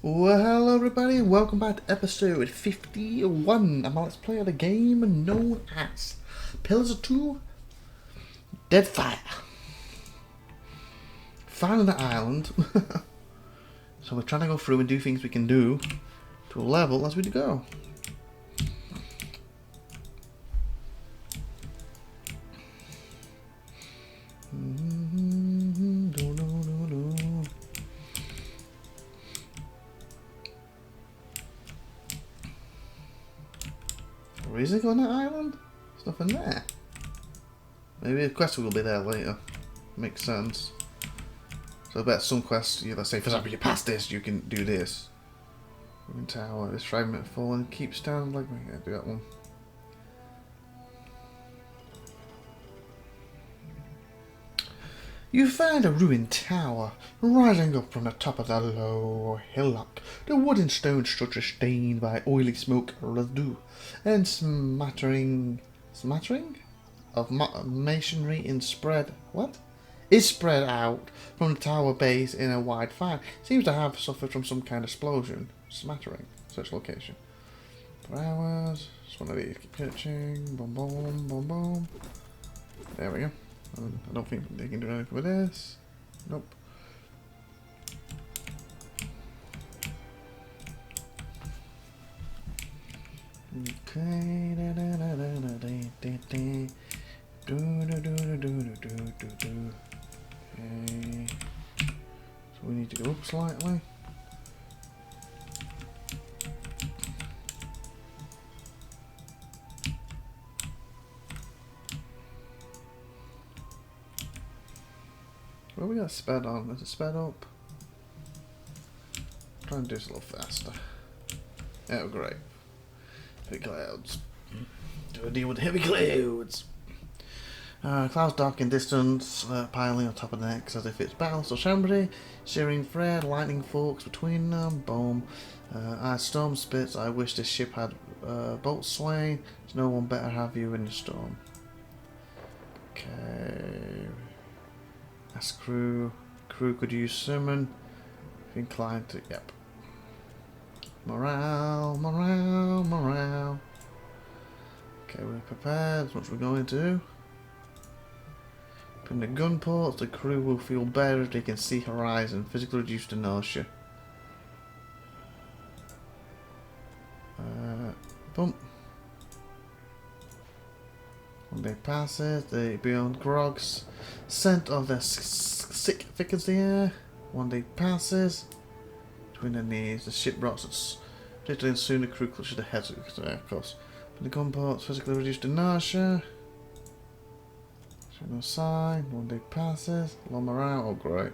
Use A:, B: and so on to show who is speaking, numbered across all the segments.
A: Well, hello everybody and welcome back to episode 51 of my Let's Play of the game known as Pillars of 2 Deadfire. Found the island. So we're trying to go through and do things we can do to a level as we go. Is it on that island? There's nothing there. Maybe a quest will be there later. Makes sense. So I bet some quests, let's say for example you pass this, you can do this. Ruined tower, this fragment falling keeps down like me. Yeah, do that one. You find a ruined tower rising up from the top of the low hillock. The wood and stone structure stained by oily smoke residue and smattering of masonry is spread out from the tower base in a wide fan. Seems to have suffered from some kind of explosion. Smattering. Search location. For hours. Just one of these. Keep searching. Boom, boom, boom, boom. There we go. I don't think they can do anything with this. Nope. Okay. Okay. So we need to go up slightly. Well, we got sped on. Is it sped up? Try and do this a little faster. Oh, great. Heavy clouds. Do a deal with heavy clouds. Clouds dark in distance, piling on top of the necks as if it's balanced or chambray. Shearing thread, lightning forks between them. Boom. As storm spits, I wish this ship had bolt swaying. There's no one better have you in the storm. Okay. Ask crew. Crew could use summon. If inclined to. Yep. Morale, morale, morale. Okay, we're prepared. That's what we're going to do. In the gun ports, the crew will feel better if they can see horizon. Physically reduced to nausea. Boom. When they pass it, they beyond grog's scent of their sick thickens the air. One day passes. Between their knees, the ship rots. Particularly soon the crew clutches their heads, of course. From the gun ports, physically reduced to nausea. No sign. One day passes. Low morale. Oh, great.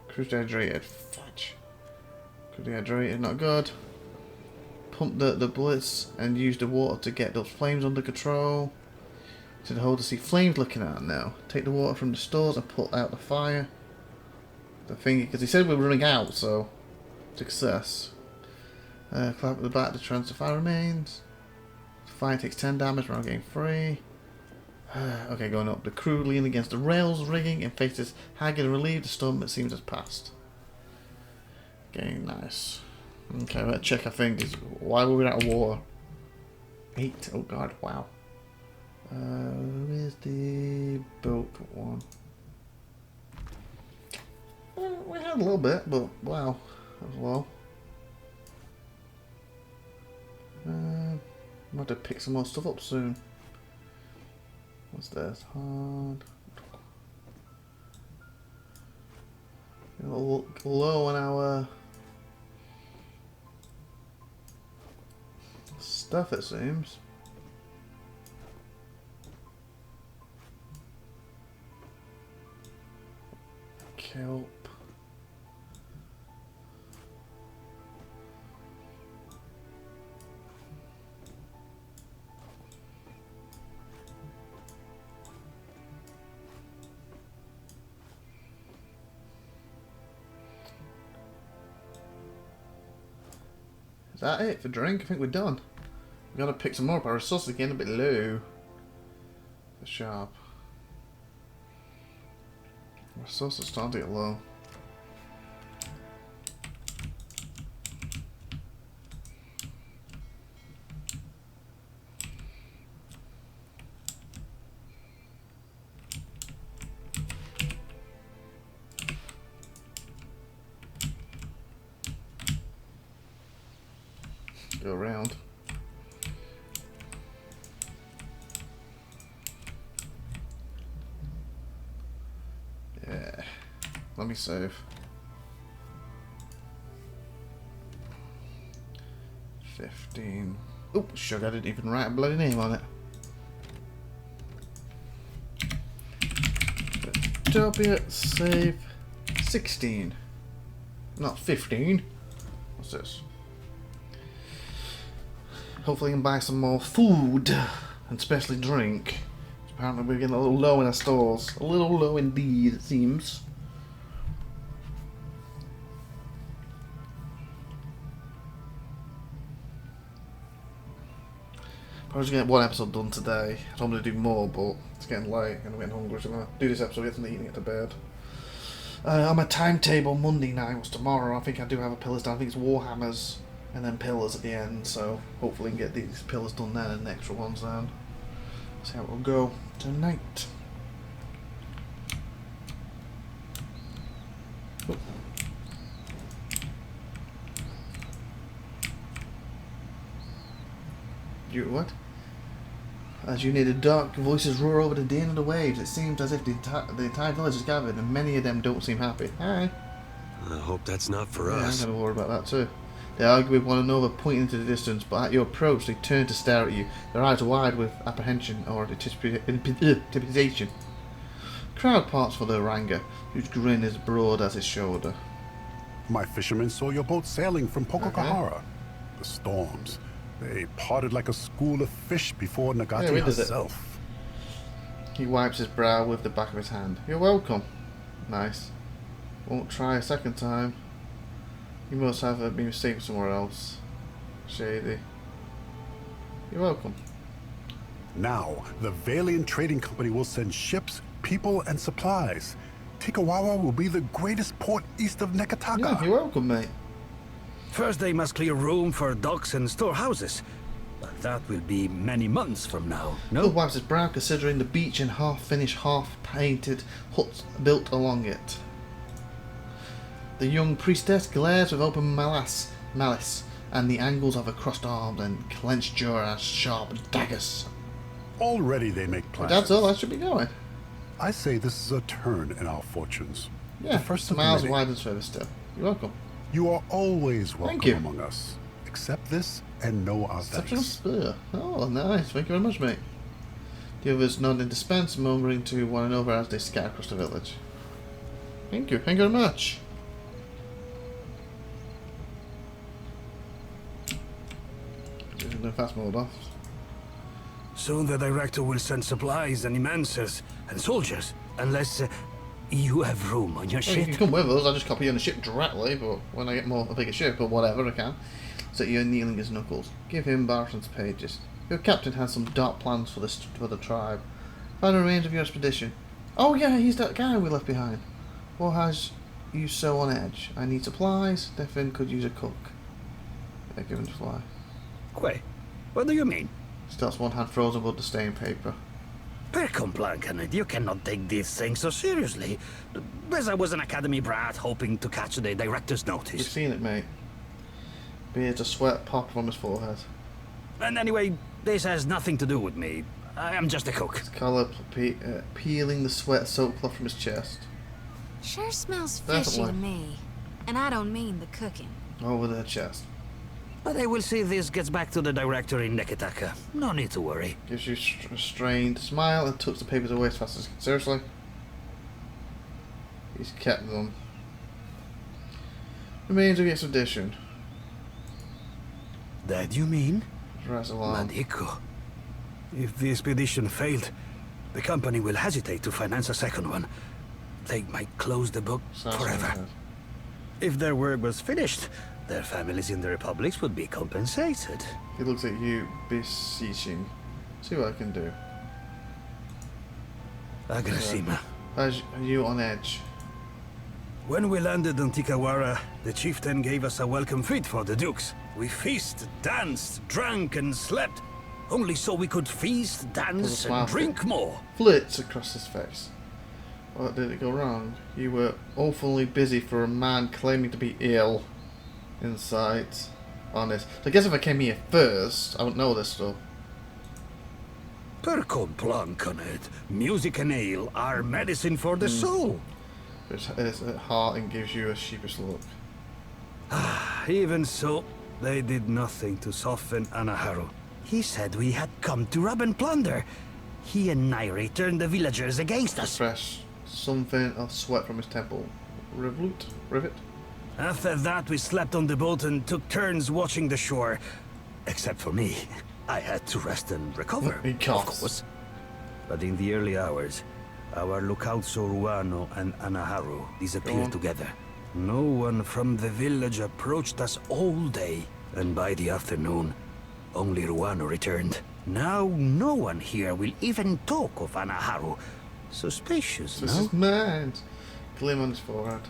A: Crew dehydrated. Fudge. Crew dehydrated. Not good. Pump the bullets and use the water to get those flames under control. To the hole to see flames looking at now. Take the water from the stores and put out the fire. The thing, because he said we were running out, so success. Clap at the back to transfer fire remains. Fire takes 10 damage around getting 3. Okay, going up. The crew lean against the rails rigging and faces haggard and relieved. The storm, it seems, has passed. Okay, nice. Okay, let's check. I think is why were we out of water? 8. Oh god, wow. Where's the boat one? We had a little bit, but wow, that was low. I'm going to pick some more stuff up soon. What's this? Hard. A little low on our stuff, it seems. Kelp. Is that it for drink? I think we're done. We've got to pick some more up. Our resources again a bit low. The sharp. Our resources starting to get low. Go around. Yeah. Let me save. 15. Oh, sugar! I didn't even write a bloody name on it. IVATOPIA, save 16. Not 15. What's this? Hopefully I can buy some more food and especially drink. Apparently we're getting a little low in our stores. A little low indeed, it seems. I was going to get one episode done today. I told me to do more, but it's getting late and I'm getting hungry, so I'm going to do this episode, get some eating, get to bed. On my timetable, Monday night was tomorrow. I think I do have a pillars down. I think it's Warhammers and then pillars at the end, so hopefully we can get these pillars done then and the extra ones down. See how it will go tonight. Oh. You what? As you near the dark, voices roar over the din of the waves. It seems as if the entire village is gathered, and many of them don't seem happy. Hi.
B: I hope that's not for us.
A: I'm going to worry about that too. They argue with one another, pointing into the distance, but at your approach they turn to stare at you, their eyes wide with apprehension or intimidation. The crowd parts for the Oranga, whose grin is broad as his shoulder.
C: My fishermen saw your boat sailing from Pococahara. The storms. They parted like a school of fish before Nagati herself.
A: He wipes his brow with the back of his hand. You're welcome. Nice. Won't try a second time. You must have been mistaken somewhere else. Shady. You're welcome.
C: Now, the Valiant Trading Company will send ships, people, and supplies. Tikawawa will be the greatest port east of Nekataka.
A: Yeah, you're welcome, mate.
D: First they must clear room for docks and storehouses. But that will be many months from now, no?
A: Bill wipes his brow considering the beach and half-finished, half-painted huts built along it. The young priestess glares with open malice, and the angles of her crossed arms and clenched jaw are sharp daggers.
C: Already they make plans.
A: That's all I should be going.
C: I say this is a turn in our fortunes.
A: Yeah,
C: the first
A: miles wide and further still. You're welcome.
C: You are always welcome
A: Thank you.
C: among us. Accept this and know our
A: Exceptional
C: thanks.
A: spear. Oh, nice. Thank you very much, mate. The others nod in dispense, murmuring to one another as they scatter across the village. Thank you. Thank you very much. No fast mode off.
D: Soon the director will send supplies and immensers and soldiers, unless you have room on your
A: Well, you
D: ship.
A: can come with us. I'll just copy you on the ship directly, but when I get a bigger ship or whatever I can. So you're kneeling his knuckles. Give him Barton's pages. Your captain has some dark plans for the tribe. Find the remains of your expedition. Oh yeah, he's that guy we left behind. What has you so on edge? I need supplies. Defin could use a cook. Yeah, give him the fly.
D: Wait, what do you mean?
A: Starts one hand frozen above the stained paper.
D: Per complancanet, you cannot take this thing so seriously. As I was an academy brat hoping to catch the director's
A: We've
D: notice.
A: seen it, mate. Beards a sweat pop from his forehead.
D: And anyway, this has nothing to do with me. I am just a cook.
A: His collar peeling the sweat soaked cloth from his chest.
E: Sure smells fishy to me. And I don't mean the cooking.
A: Over their chest.
D: But I will see this gets back to the director in Nekataka. No need to worry.
A: Gives you a strained smile and tucks the papers away as fast as he can. Seriously? He's kept them. Remains of the expedition.
D: That you mean?
A: Rise alarm.
D: Madiko. If the expedition failed, the company will hesitate to finance a second one. They might close the book forever. If their work was finished, their families in the republics would be compensated.
A: He looks at you, beseeching. See what I can do.
D: Agrasima.
A: Are you on edge?
D: When we landed on Tikawara, the chieftain gave us a welcome feast for the dukes. We feasted, danced, drank, and slept. Only so we could feast, dance, and drink more.
A: Flits across his face. What did it go wrong? You were awfully busy for a man claiming to be ill. Insight. on this. So I guess if I came here first, I wouldn't know this stuff.
D: Percomplancanet, music and ale are medicine for the soul.
A: It's at heart and gives you a sheepish look.
D: Even so, they did nothing to soften Anaharu. He said we had come to rob and plunder. He and Nairi turned the villagers against us.
A: Fresh something of sweat from his temple. Rivet?
D: After that, we slept on the boat and took turns watching the shore. Except for me. I had to rest and recover,
A: He
D: of
A: coughs.
D: course. But in the early hours, our lookout Soruano and Anaharu disappeared together. No one from the village approached us all day. And by the afternoon, only Ruano returned. Now no one here will even talk of Anaharu. Suspicious,
A: This
D: no?
A: is mad. Gleam on his forehead.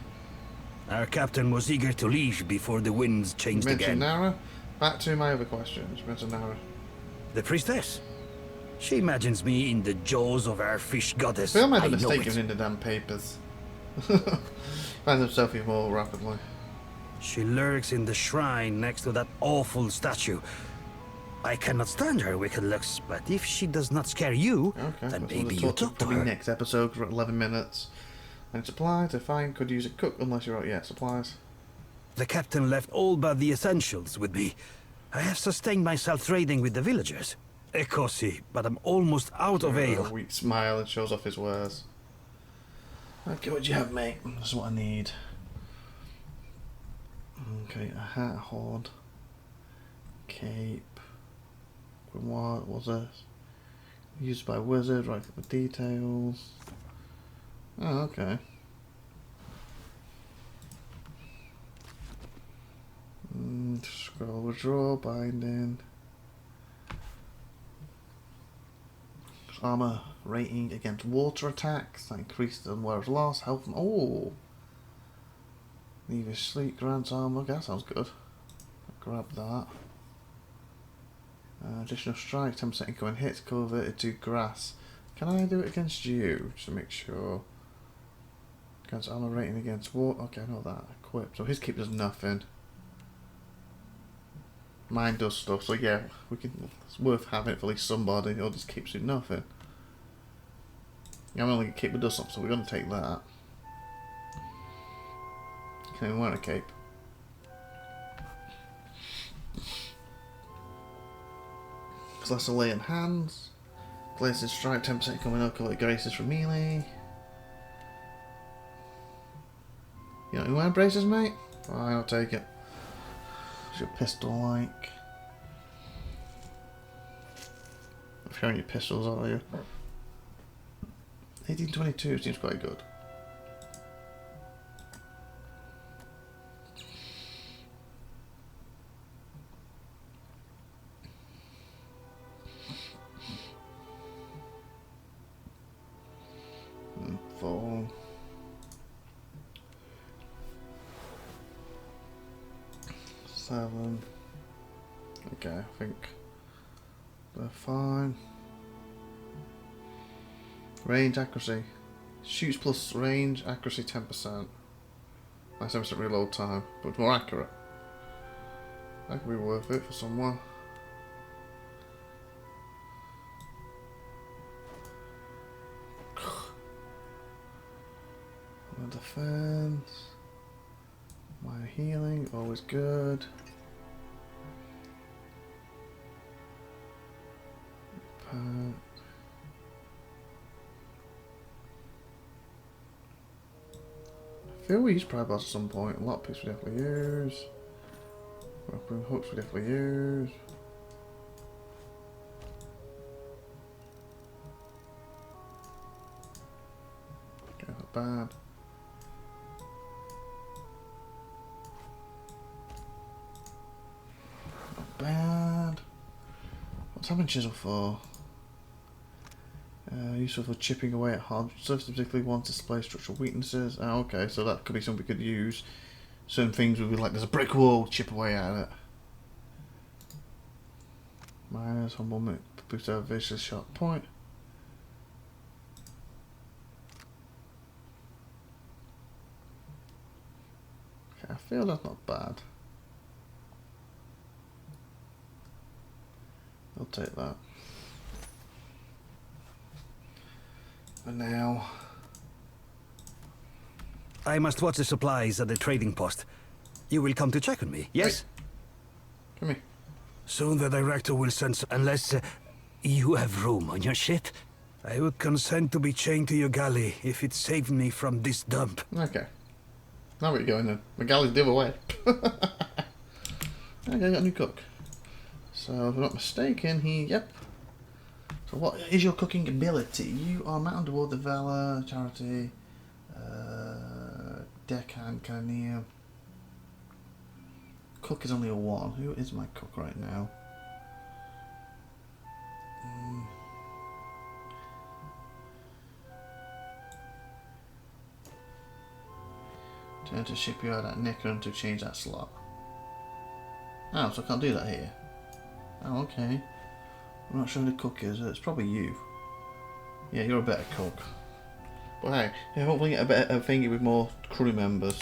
D: Our captain was eager to leave before the winds changed
A: Mention
D: again.
A: Nara. Back to my other questions. Mention Nara.
D: The priestess? She imagines me in the jaws of our fish goddess.
A: Phil made
D: I
A: a
D: know
A: mistake
D: it.
A: giving in the damn papers. Finds himself even more rapidly.
D: She lurks in the shrine next to that awful statue. I cannot stand her wicked looks, but if she does not scare you,
A: Okay,
D: then
A: that's
D: maybe
A: what
D: you
A: we'll
D: talk to
A: probably
D: her.
A: next episode, 'cause we're at 11 minutes. And supplies, if I could use a cook, unless you're right, yeah, supplies.
D: The captain left all but the essentials with me. I have sustained myself trading with the villagers. Ekosi, but I'm almost out of
A: A
D: ale.
A: weak smile and shows off his wares. Okay, what do you have, mate? That's what I need. Okay, a hat, a hoard, cape, grimoire, what was this? Used by wizard, right for the details. Oh, okay. Scroll, withdraw, binding. Armor rating against water attacks. That increases the wearer's loss. Health. Oh! Leave his sleep, grants armor. Okay, that sounds good. Grab that. Additional strike, 10% incoming hits, converted to grass. Can I do it against you? Just to make sure. Against armor rating against water. Okay, I know that. Equip. So his keep does nothing. Mine does stuff. So yeah, we can. It's worth having it for at least somebody. Or just keeps doing nothing. I'm only keep that does something, so we're gonna take that. Can't even wear a cape. Class of lay in hands. Glazing strike, 10% coming up, collect graces for melee. You know, you wear braces, mate? Fine, I'll take it. What's your pistol like? I'm showing you pistols, are you? 1822 seems quite good. Full. Seven. Okay, I think they're fine. Range accuracy. Shoots plus range accuracy 10%. Nice 7% reload time, but it's more accurate. That could be worth it for someone. My defense. My healing, always good. I feel we use Pride Blast at some point. Lockpicks we definitely use. Weapon hooks we definitely use. Okay, not bad. Not bad. What's having chisel for? Useful for chipping away at hard surfaces, particularly ones display structural weaknesses. Oh, okay, so that could be something we could use. Certain things would be like there's a brick wall, chip away at it. Minus humble moment, boost our vicious sharp point. Okay, I feel that's not bad. take that. For now.
D: I must watch the supplies at the trading post. You will come to check on me, yes?
A: Hey. Come here.
D: Soon the director will send unless you have room on your ship. I would consent to be chained to your galley if it saved me from this dump.
A: Okay. Now where you going then? My galley's the other way. Okay, got a new cook. So if I'm not mistaken, yep. So what is your cooking ability? You are Mountain Toward the Valor, Charity, Deckhand, Cannoneer. Cook is only a 1. Who is my cook right now? Turn to shipyard at Necron to change that slot. Oh, so I can't do that here. Oh, okay. I'm not sure who the cook is. It's probably you. Yeah, you're a better cook. But hey, hopefully get a better thingy with more crew members.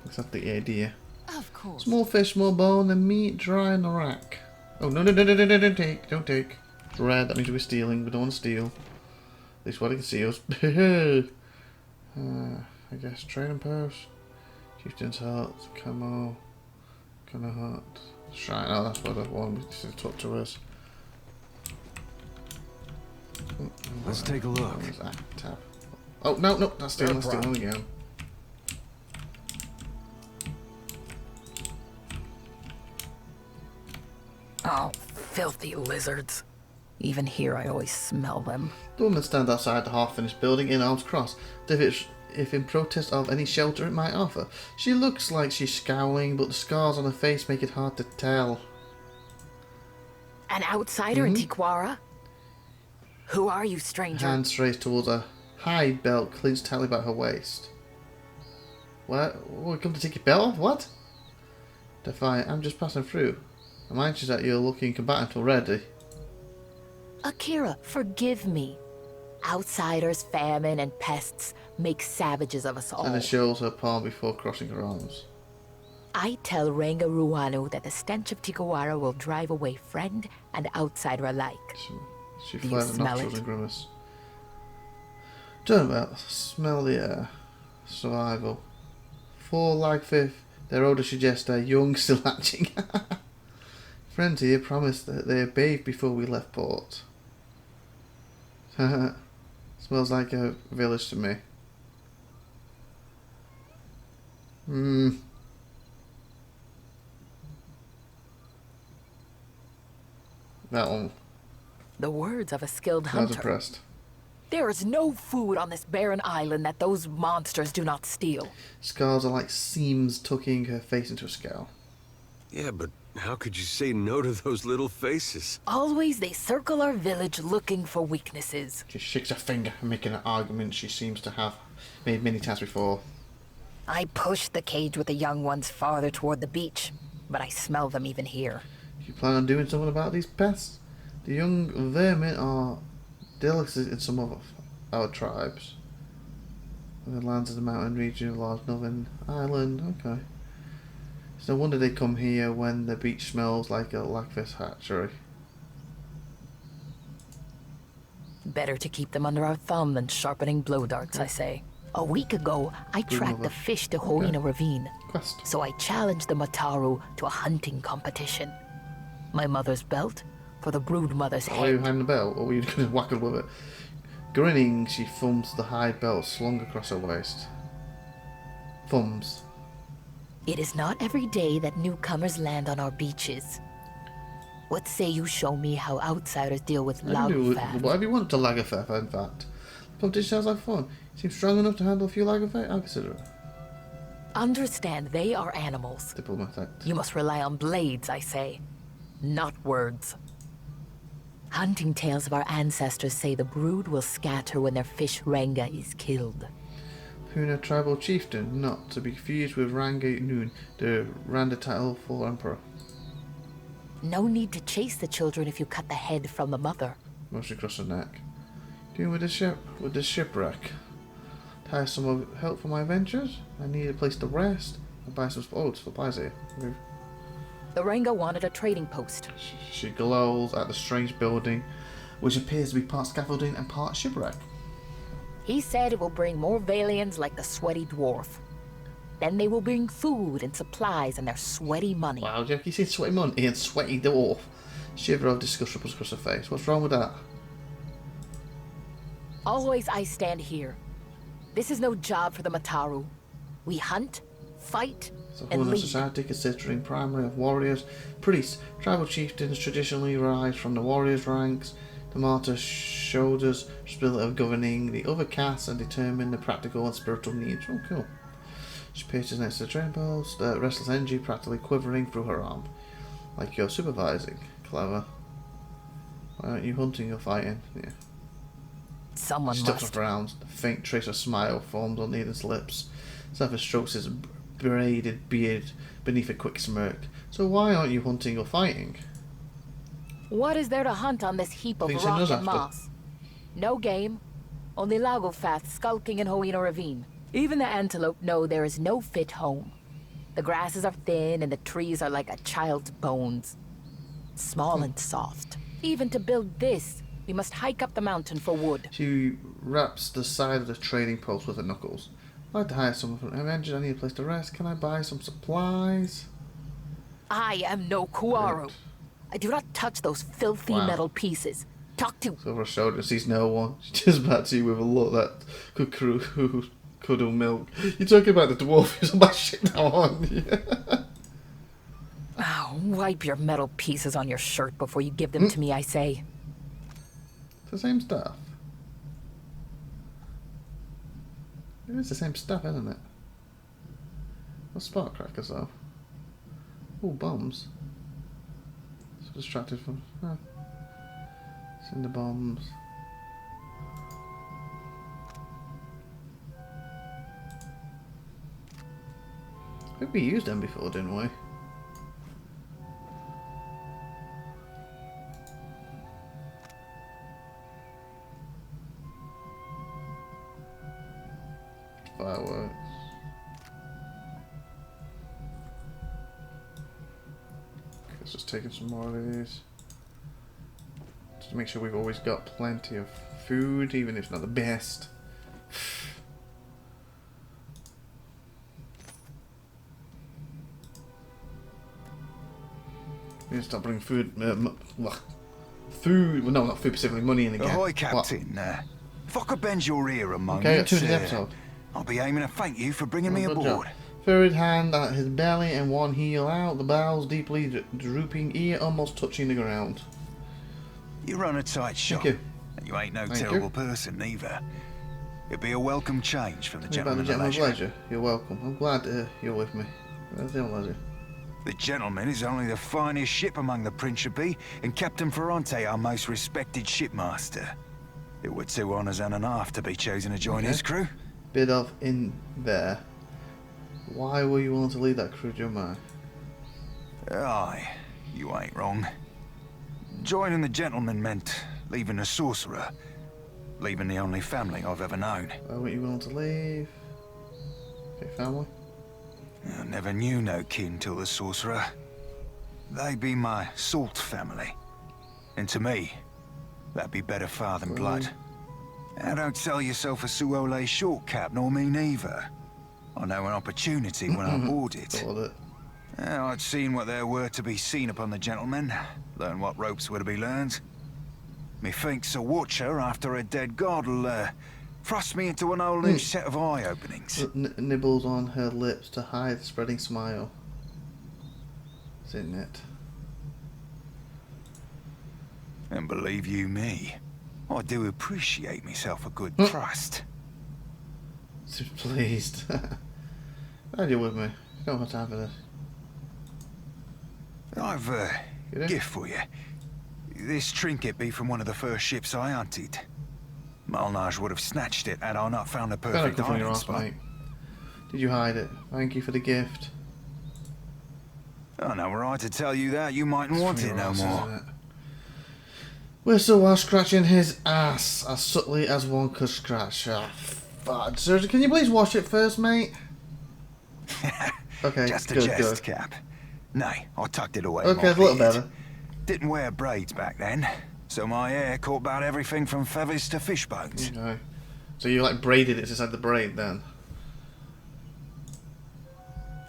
A: That's the idea.
E: Of course.
A: Small fish, more bone than meat, dry in the rack. Oh, no, don't take. It's red, that means we're stealing. We don't want to steal. At least what I can see us. I guess trading post. Chieftain's Hut, Camo, Camo Hut, Shrine. Oh, that's what I want. We need to talk to us.
B: Let's take a look.
A: Where's that tab? Oh, no, that's stealing again.
F: Oh, filthy lizards. Even here I always smell them.
A: The woman stands outside the half-finished building in arms crossed, if in protest of any shelter it might offer. She looks like she's scowling, but the scars on her face make it hard to tell.
F: An outsider in Tiquara? Who are you, stranger?
A: Hand strays towards a hide belt clinched tightly about her waist. What? We come to take your belt off? What? Defiant, I'm just passing through. I'm anxious that you're looking combatant already.
F: Akira, forgive me. Outsiders, famine, and pests make savages of us all.
A: And it shows her palm before crossing her arms.
F: I tell Ranga Ruanu that the stench of Tiquara will drive away friend and outsider alike.
A: She
F: Do you
A: flared her
F: smell
A: nostrils
F: it?
A: and grimace. Turn about, smell the air. Survival. 4 like fifth. Their odour suggests they're young, still hatching. Friends here promised that they had bathed before we left port. Smells like a village to me. That one.
F: The words of a skilled
A: I was
F: hunter.
A: impressed.
F: There is no food on this barren island that those monsters do not steal.
A: Scars are like seams tucking her face into a scowl.
B: Yeah, but how could you say no to those little faces?
F: Always they circle our village looking for weaknesses.
A: She shakes her finger, making an argument she seems to have made many times before.
F: I push the cage with the young ones farther toward the beach, but I smell them even here.
A: Do you plan on doing something about these pests? The young vermin are delicacies in some of our tribes. In the lands of the mountain region of large northern island, okay. It's no wonder they come here when the beach smells like a lackfish hatchery.
F: Better to keep them under our thumb than sharpening blow darts, I say. A week ago, I tracked the fish to Hoina Ravine,
A: Quest.
F: so I challenged the Mataru to a hunting competition. My mother's belt for the brood mother's
A: Were you
F: head.
A: behind the belt, or were you going to whack her with it? Grinning, she thumbs the hide belt slung across her waist. Thumbs.
F: It is not every day that newcomers land on our beaches. What say you show me how outsiders deal with
A: I can do
F: Lagerfeld?
A: whatever you want to Lagerfeld, in fact. The competition sounds like fun. Seems strong enough to handle a few Lagerfeld. I'll consider it.
F: Understand they are animals.
A: Diplomatic.
F: You must rely on blades, I say, not words. Hunting tales of our ancestors say the brood will scatter when their fish Ranga is killed.
A: Puna tribal chieftain, not to be confused with Ranga Noon, the Randa title for emperor.
F: No need to chase the children if you cut the head from the mother.
A: Mostly across the neck. Dealing with the shipwreck. Hire some help for my ventures. I need a place to rest. I buy some supplies here. Move.
F: The Ranga wanted a trading post.
A: She glowers at the strange building, which appears to be part scaffolding and part shipwreck.
F: He said it will bring more Valians like the sweaty dwarf. Then they will bring food and supplies and their sweaty money.
A: Wow, Jack, you see sweaty money and sweaty dwarf. Shiver of disgust ripples across her face. What's wrong with that?
F: Always I stand here. This is no job for the Mataru. We hunt, fight,
A: It's a
F: and
A: whole
F: lead.
A: society consisting primarily of warriors, priests. Tribal chieftains traditionally rise from the warriors' ranks. The martyr shoulders responsibility of governing the other castes and determine the practical and spiritual needs. Oh, cool. She paces next to the train post, restless energy practically quivering through her arm. Like you're supervising. Clever. Why aren't you hunting or fighting? Yeah.
F: Someone
A: She steps
F: must.
A: off around. A faint trace of smile forms on Ethan's lips. Zephyr strokes his braided beard beneath a quick smirk. So why aren't you hunting or fighting?
F: What is there to hunt on this heap of
A: Think she
F: rock
A: knows
F: and
A: after.
F: moss? No game. Only Lagofath skulking in Hoina Ravine. Even the antelope know there is no fit home. The grasses are thin and the trees are like a child's bones. Small and soft. Even to build this, we must hike up the mountain for wood.
A: She wraps the side of the trading post with her knuckles. I'd like to hire someone from Avengers. I need a place to rest. Can I buy some supplies?
F: I am no Kuaru.
A: Good.
F: I do not touch those filthy
A: Wow.
F: metal pieces. Talk to...
A: So over her shoulder sees no one. She turns back to you with a look that could cuddle milk. You're talking about the dwarf who's on my shit now, aren't you?
F: Oh, wipe your metal pieces on your shirt before you give them to me, I say.
A: It's the same stuff. It is the same stuff, isn't it? What's spark crackers though? Oh, bombs. So distracted from. Huh. Cinder bombs. I think we used them before, didn't we? Fireworks. Okay, let's just taking some more of these. Just to make sure we've always got plenty of food, even if it's not the best. We need to start bringing food. Food. Well, no, not food specifically. Money in again.
G: Ahoy,
A: What?
G: Captain. If I could bend your ear a moment,
A: Okay, got two in the episode.
G: I'll be aiming to thank you for bringing me
A: Good job.
G: aboard.
A: Third hand at his belly and one heel out, the bowels deeply drooping, ear almost touching the ground.
G: You run a tight shop,
A: you.
G: and you ain't no
A: Thank
G: terrible
A: you.
G: person either. It'd be a welcome change from the
A: Tell me about
G: gentleman
A: the
G: of
A: gentleman's
G: leisure.
A: leisure. You're welcome. I'm glad you're with me. Where's the leisure?
G: The gentleman is only the finest ship among the Principe, and Captain Ferrante our most respected shipmaster. It were 2 honours and a half to be chosen to join
A: Okay.
G: his crew.
A: Bit of in there. Why were you willing to leave that crew, Jeremiah?
G: Aye, you ain't wrong. Joining the gentleman meant leaving the sorcerer, leaving the only family I've ever known.
A: Why weren't you willing to leave? Okay, family.
G: I never knew no kin till the sorcerer. They be my salt family. And to me, that'd be better far than blood. And don't sell yourself a Suole short cap, nor me neither. I know an opportunity when I bought it.
A: Thought it.
G: I'd seen what there were to be seen upon the gentleman, learn what ropes were to be learned. Methinks a watcher after a dead god'll thrust me into an whole new set of eye openings.
A: Nibbles on her lips to hide the spreading smile. Isn't it?
G: And believe you me, I do appreciate myself a good thrust.
A: Seems pleased. Glad you're with me. Don't have time for this.
G: I've a
A: You do?
G: gift for you. This trinket be from one of the first ships I hunted. Malnage would have snatched it had I not found a
A: Better
G: perfect
A: come from your
G: hiding
A: ass,
G: spot.
A: mate. Did you hide it? Thank you for the gift.
G: I know were I to tell you that, you mightn't want
A: From
G: it
A: your
G: no
A: ass,
G: more.
A: isn't it? Whistle while scratching his ass as subtly as one could scratch. Ah, fudge. Seriously, can you please wash it first, mate? Okay,
G: Just a
A: good,
G: jest,
A: good.
G: Cap. Nay, I tucked it away.
A: Okay, it's a little better.
G: Didn't wear braids back then, so my hair caught about everything from feathers to fish bones.
A: Okay. So you like braided it inside the braid then?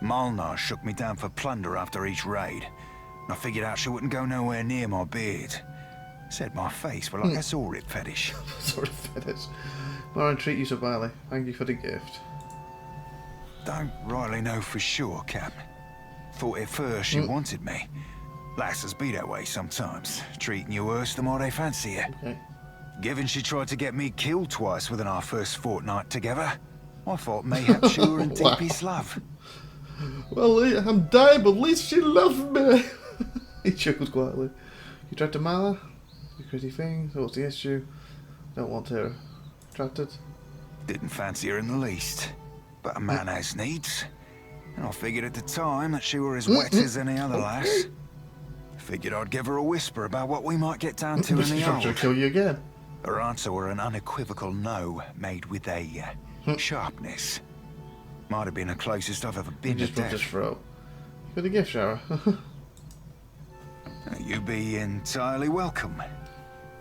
G: Malnar shook me down for plunder after each raid. And I figured out she wouldn't go nowhere near my beard. Said my face were like a saw-it fetish.
A: Sort of fetish. Lauren, treat you so badly. Thank you for the gift.
G: Don't rightly know for sure, Cap. Thought at first she wanted me. Lasses be that way sometimes, treating you worse the more they fancy you.
A: Okay.
G: Given she tried to get me killed twice within our first fortnight together, I thought mayhap she were in
A: Wow.
G: deepest love.
A: Well, I'm dying, but at least she loves me. He chuckled quietly. You tried to Mala? You crazy thing? So what's the issue? Don't want her. Attracted?
G: Didn't fancy her in the least. But a man has needs. And I figured at the time that she were as wet as any other lass. Figured I'd give her a whisper about what we might get down to in the
A: She's trying to
G: old.
A: kill you again.
G: Her answer were an unequivocal no, made with a sharpness. Might have been the closest I've ever
A: He
G: been to
A: just rubbed his
G: death.
A: throat. For the gift shower.
G: You be entirely welcome.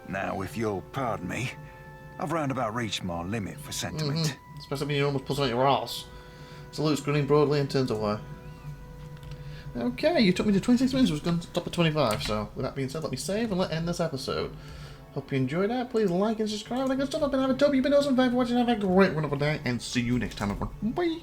G: Now, if you'll pardon me, I've roundabout reached my limit for sentiment.
A: Especially when you almost put on your arse. Salutes grinning broadly and turns away. Okay, you took me to 26 minutes, was going to stop at 25, so with that being said, let me save and end this episode. Hope you enjoyed that. Please like and subscribe and good stuff. I've been IVATOPIA. You've been awesome. Thanks for watching. Have a great wonderful day and see you next time, everyone. Bye!